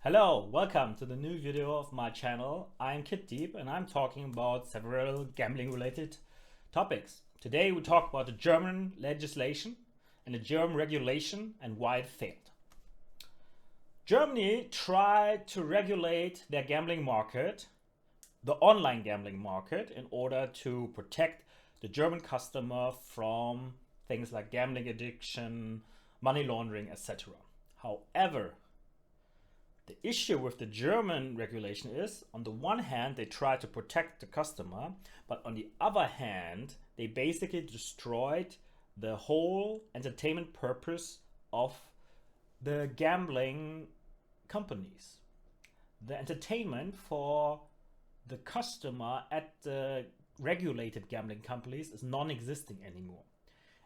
Hello, welcome to the new video of my channel. I'm Kid Deep and I'm talking about several gambling related topics. Today we talk about the German legislation and the German regulation and why it failed. Germany tried to regulate their gambling market, the online gambling market, in order to protect the German customer from things like gambling addiction, money laundering, etc. However, the issue with the German regulation is, on the one hand, they try to protect the customer, but on the other hand, they basically destroyed the whole entertainment purpose of the gambling companies. The entertainment for the customer at the regulated gambling companies is non-existing anymore.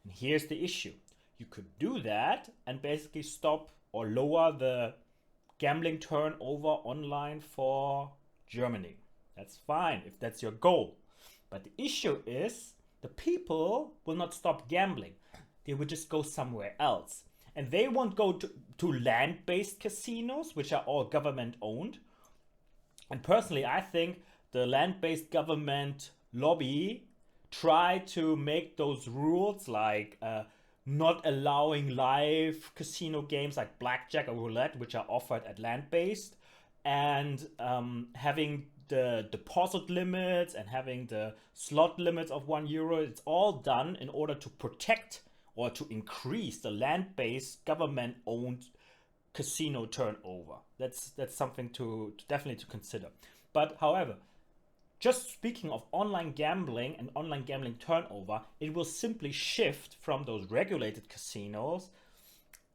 And here's the issue. You could do that and basically stop or lower the gambling turnover online for Germany. That's fine if that's your goal. But the issue is the people will not stop gambling. They will just go somewhere else. And they won't go to land-based casinos, which are all government owned. And personally, I think the land-based government lobby tried to make those rules like not allowing live casino games like blackjack or roulette, which are offered at land-based, and having the deposit limits and having the slot limits of €1. It's all done in order to protect or to increase the land-based government-owned casino turnover. That's something to definitely to consider. But however, just speaking of online gambling and online gambling turnover, it will simply shift from those regulated casinos.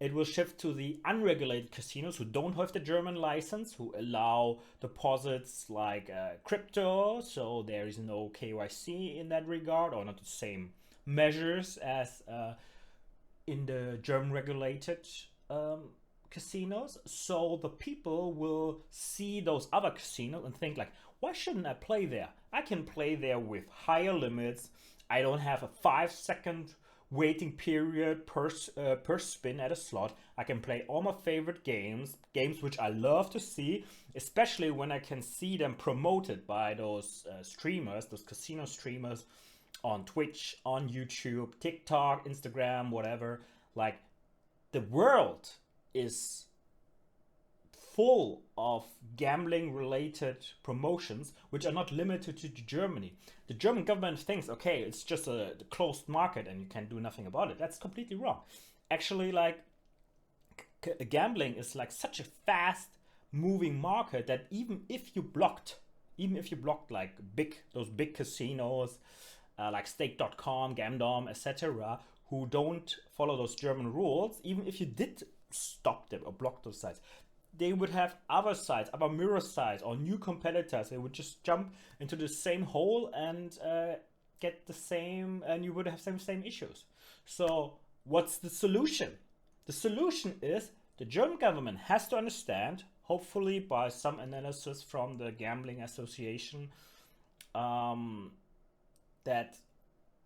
It will shift to the unregulated casinos who don't have the German license, who allow deposits like crypto, so there is no KYC in that regard, or not the same measures as in the German regulated casinos. So the people will see those other casinos and think like, why shouldn't I play there? I can play there with higher limits. I don't have a 5-second waiting period per spin at a slot. I can play all my favorite games which I love to see, especially when I can see them promoted by those streamers, those casino streamers on Twitch, on YouTube, TikTok, Instagram, whatever. Like, the world is full of gambling related promotions which are not limited to Germany. The German government thinks, okay, it's just a closed market and you can do nothing about it. That's completely wrong. Actually, like, gambling is like such a fast moving market that even if you blocked like those big casinos like stake.com, Gamdom, etc., who don't follow those German rules, even if you did stop them or block those sites, they would have other sites, other mirror sites, or new competitors. They would just jump into the same hole and get the same, and you would have same issues. So what's the solution? The solution is the German government has to understand, hopefully by some analysis from the Gambling Association, that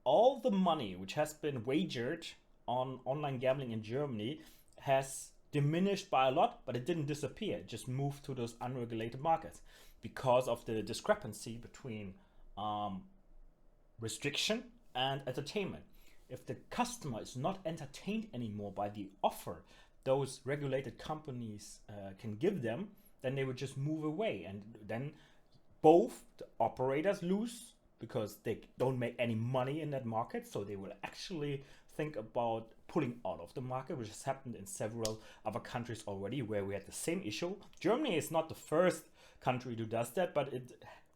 all the money which has been wagered on online gambling in Germany has diminished by a lot, but it didn't disappear. It just moved to those unregulated markets because of the discrepancy between restriction and entertainment. If the customer is not entertained anymore by the offer those regulated companies can give them, then they would just move away, and then both the operators lose because they don't make any money in that market, so they will actually think about pulling out of the market, which has happened in several other countries already where we had the same issue. Germany is not the first country who does that, but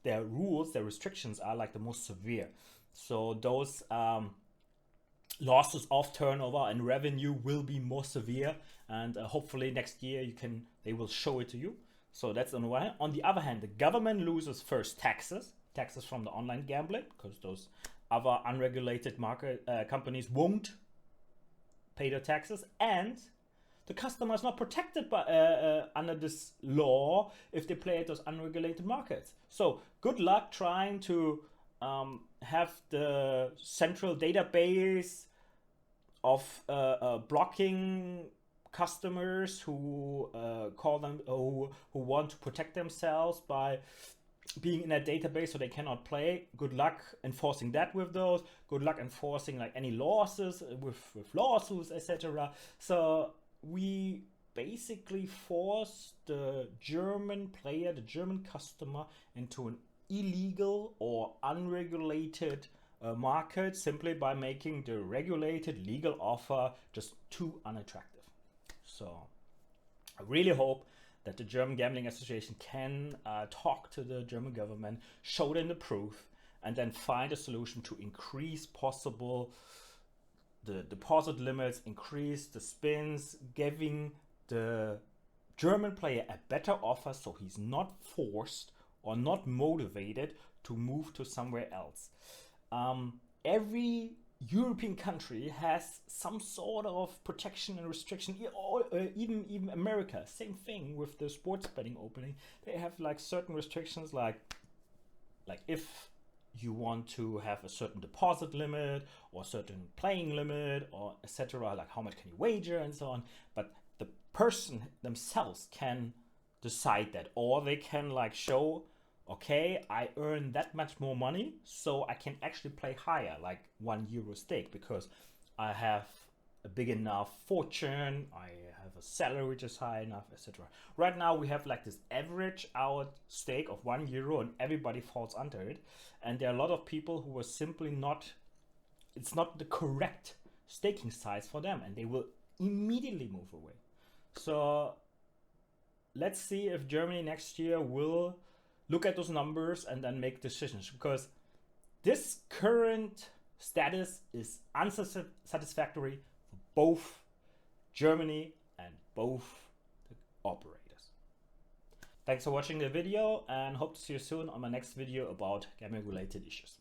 their rules, their restrictions are like the most severe. So those losses of turnover and revenue will be more severe, and hopefully next year they will show it to you. So that's on the one hand. On the other hand, the government loses first taxes from the online gambling, because those other unregulated market companies won't pay their taxes, and the customer is not protected by under this law if they play at those unregulated markets. So good luck trying to have the central database of blocking customers who call them who want to protect themselves by being in a database so they cannot play. Good luck enforcing that with those. Good luck enforcing like any losses with lawsuits, etc. So we basically force the German player, the German customer, into an illegal or unregulated market simply by making the regulated legal offer just too unattractive. So I really hope that the German Gambling Association can talk to the German government, show them the proof, and then find a solution to increase possible the deposit limits, increase the spins, giving the German player a better offer so he's not forced or not motivated to move to somewhere else. Every European country has some sort of protection and restriction, even America, same thing with the sports betting opening. They have like certain restrictions, like if you want to have a certain deposit limit or certain playing limit or etc., like how much can you wager and so on. But the person themselves can decide that, or they can like show, okay, I earn that much more money, so I can actually play higher, like €1 stake, because I have a big enough fortune, I have a salary which is high enough, etc. Right now we have like this average out stake of €1 and everybody falls under it. And there are a lot of people who are simply not, it's not the correct staking size for them, and they will immediately move away. So let's see if Germany next year will look at those numbers and then make decisions, because this current status is unsatisfactory for both Germany and both the operators. Thanks for watching the video, and hope to see you soon on my next video about gambling related issues.